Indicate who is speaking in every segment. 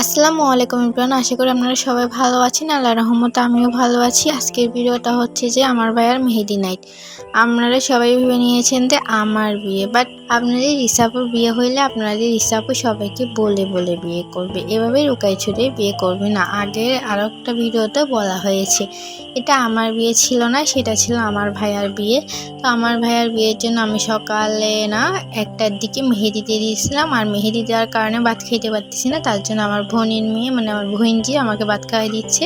Speaker 1: আসসালামু আলাইকুম এভরিওয়ান, আশা করি আপনারা সবাই ভালো আছেন। আল্লাহর রহমতে আমিও ভালো আছি। আজকের ভিডিওটা হচ্ছে যে আমার ভাইয়ার মেহেদি নাইট। আপনারা সবাই ভেবে নিয়েছেন যে আমার বিয়ে, বাট আপনাদের রিসাপুর বিয়ে হইলে আপনাদের রিসাপু সবাইকে বলে বলে বিয়ে করবে, এভাবে লুকাই ছড়িয়ে বিয়ে করবে না। আগে আরও একটা ভিডিওতে বলা হয়েছে এটা আমার বিয়ে ছিল না, সেটা ছিল আমার ভাইয়ার বিয়ে। তো আমার ভাইয়ার বিয়ের জন্য আমি সকালে না 1টার দিকে মেহেদি দিয়ে দিয়েছিলাম, আর মেহেদি দেওয়ার কারণে ভাত খেতে পারতেছি না, তার জন্য আমার বোনের মেয়ে মানে আমার বোনজি আমাকে ভাত খাইয়ে দিচ্ছে।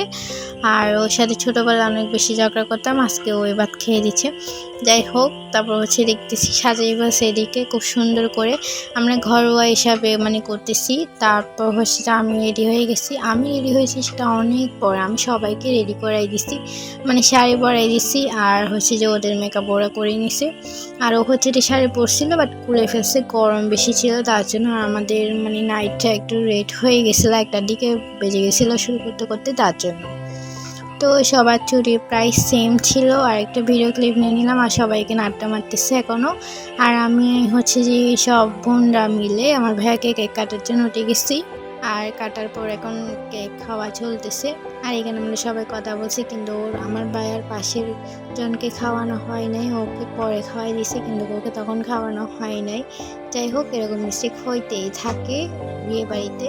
Speaker 1: আর ওর সাথে ছোটোবেলায় অনেক বেশি ঝগড়া করতাম, আজকে ওই ভাত খেয়ে দিচ্ছে। যাই হোক, তারপর হচ্ছে দেখতেছি সাজাইবা সেদিকে খুব সুন্দর করে আমরা ঘরোয়া হিসাবে মানে করতেছি। তারপর হচ্ছে যে আমি রেডি হয়ে গেছি। আমি রেডি হয়েছি সেটা অনেক পরে, আমি সবাইকে রেডি করাই দিছি, মানে শাড়ি পরাই দিছি। আর হচ্ছে যে ওদের মেকআপ ওরা করে নিছে। আর ও হচ্ছে যে শাড়ি পরছিল বাট খুলে ফেলছে, গরম বেশি ছিল তার জন্য। আমাদের মানে নাইটটা একটু লেট হয়ে গেছিলো, 1টার দিকে বেজে গেছিলো শুরু করতে করতে, তার জন্য। তো সবার চুড়ি প্রায় সেম ছিল। আর একটা ভিডিও ক্লিপ নিয়ে নিলাম, আর সবাইকে নাট্টা মারতেছে এখনও। আর আমি হচ্ছে যে সব বোনরা মিলে আমার ভাইয়াকে কেক কাটার জন্য উঠে গেছি। আর কাটার পর এখন কেক খাওয়া চলতেছে। আর এখানে আমরা সবাই কথা বলছি, কিন্তু আমার ভাইয়ার পাশের জনকে খাওয়ানো হয় নাই, ওকে পরে খাওয়াই দিছে, কিন্তু ওকে তখন খাওয়ানো হয় নাই। যাই হোক, এরকম মিস্টেক হইতেই থাকে বিয়ে বাড়িতে।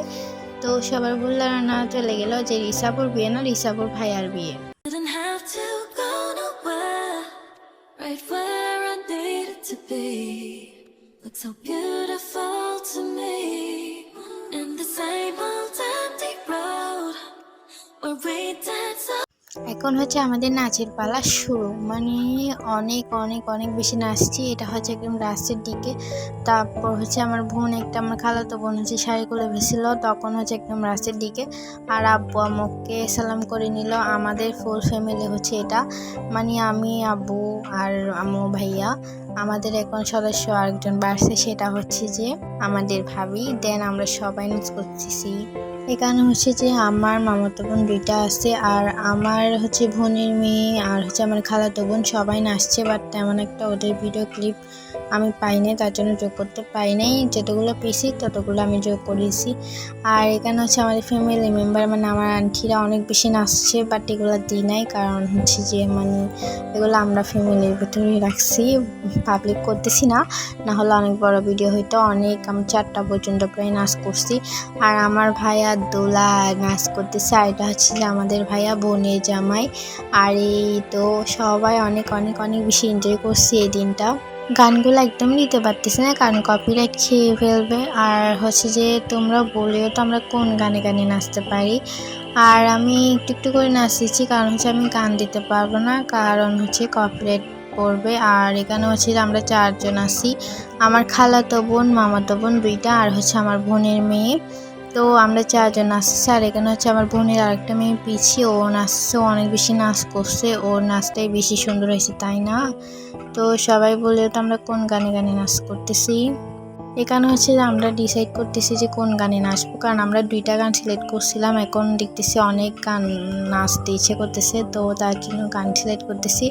Speaker 1: তো সবার বললো না, চলে গেল যে রিসাপুর বিয়ে না, রিসাপুর ভাইয়ার বিয়ে। এখন হচ্ছে আমাদের নাচের পালা শুরু, মানে অনেক অনেক অনেক বেশি নাচছি। এটা হচ্ছে একদম লাস্টের দিকে। তারপর হচ্ছে আমার বোন একটা, আমার খালাতো বোন হচ্ছে শাড়ি খুলে ফেলছিল, তখন হচ্ছে একদম লাস্টের দিকে। আর আব্বু আম্মুকে সালাম করে নিল। আমাদের ফুল ফ্যামিলি হচ্ছে এটা, মানে আমি, আব্বু আর আম্মু, ভাইয়া। আমাদের এখন সদস্য আরেকজন বাড়ছে, সেটা হচ্ছে যে আমাদের ভাবি। দেন আমরা সবাই নাচ করতেছি। এখানে হচ্ছে যে আমার মামাতো বোন 2টা আছে, আর আমার হচ্ছে বোনের মেয়ে আর হচ্ছে আমার খালাতো বোন সবাই নাচছে, বাট তেমন একটা ওদের ভিডিও ক্লিপ আমি পাই নাই, তার জন্য যোগ করতে পাই নাই। যতগুলো পেয়েছি ততগুলো আমি যোগ করেছি। আর এখানে হচ্ছে আমাদের ফ্যামিলি মেম্বার, মানে আমার আন্টিরা অনেক বেশি নাচছে, বাট এগুলো দিই নাই, কারণ হচ্ছে যে মানে এগুলো আমরা ফ্যামিলির ভিতরেই রাখছি, পাবলিক করতেছি না। না হলে অনেক বড় ভিডিও হইতো। অনেক আমি 4টা পর্যন্ত প্রায় নাচ করছি। আর আমার ভাইয়া দোলা নাচ করতেছে, আর এটা হচ্ছে যে আমাদের ভাইয়া বোনের জামাই। আর এই তো সবাই অনেক অনেক অনেক বেশি এনজয় করছি এই দিনটা। গানগুলো একদম নিতে পারতেছি না, কারণ কপিরাইট খেয়ে ফেলবে। আর হচ্ছে যে তোমরা বলেও তো আমরা কোন গানে গানে নাচতে পারি। আর আমি একটু একটু করে নাচতেছি, কারণ হচ্ছে আমি গান দিতে পারবো না, কারণ হচ্ছে কপিরাইট পড়বে। আর এখানে হচ্ছে যে আমরা 4 জন আছি, আমার খালাতো বোন, মামাতো বোন 2টা, আর হচ্ছে আমার বোনের মেয়ে। তো আমরা 4 জন নাচছি। আর এখানে হচ্ছে আমার বোনের আরেকটা মেয়ে পিছিয়ে, ও নাচছে, অনেক বেশি নাচ করছে, ওর নাচটাই বেশি সুন্দর হয়েছে, তাই না? তো সবাই বলে তো আমরা কোন গানে গানে নাচ করতেছি। এখানে হচ্ছে যে আমরা ডিসাইড করতেছি যে কোন গানে নাচবো, কারণ আমরা 2টা গান সিলেক্ট করছিলাম, এখন দেখতেছি অনেক গান নাচতে ইচ্ছে করতেছে, তো তার জন্য গান সিলেক্ট করতেছি।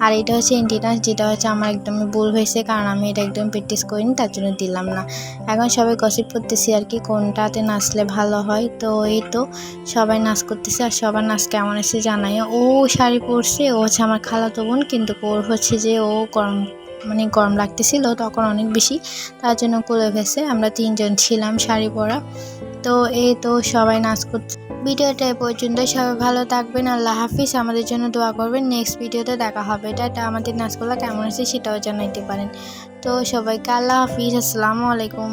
Speaker 1: আর এটা হচ্ছে ইন্ডি ডান্স, যেটা হচ্ছে আমার একদমই ভুল হয়েছে, কারণ আমি এটা একদম প্র্যাকটিস করিনি, তার জন্য দিলাম না। এখন সবাই গসিপ করতেছি আর কি, কোনটাতে নাচলে ভালো হয়। তো এই তো সবাই নাচ করতেছে, আর সবার নাচ কেমন আছে জানাই। ও শাড়ি পরছে, ও হচ্ছে আমার খালাতো বোন, কিন্তু ওর হচ্ছে যে ও গরম লাগতেছিল তখন অনেক বেশি, তার জন্য খুলে ফেলছে। আমরা 3 জন ছিলাম শাড়ি পরা। তো এই তো সবাই নাচ করছে। ভিডিওটা এ পর্যন্ত, সবাই ভালো থাকবেন, আল্লাহ হাফিজ। আমাদের জন্য দোয়া করবেন, নেক্সট ভিডিওতে দেখা হবে। এটা আমাদের নাচগুলো কেমন আছে সেটাও জানাইতে পারেন। তো সবাইকে আল্লাহ হাফিজ, আসসালামু আলাইকুম।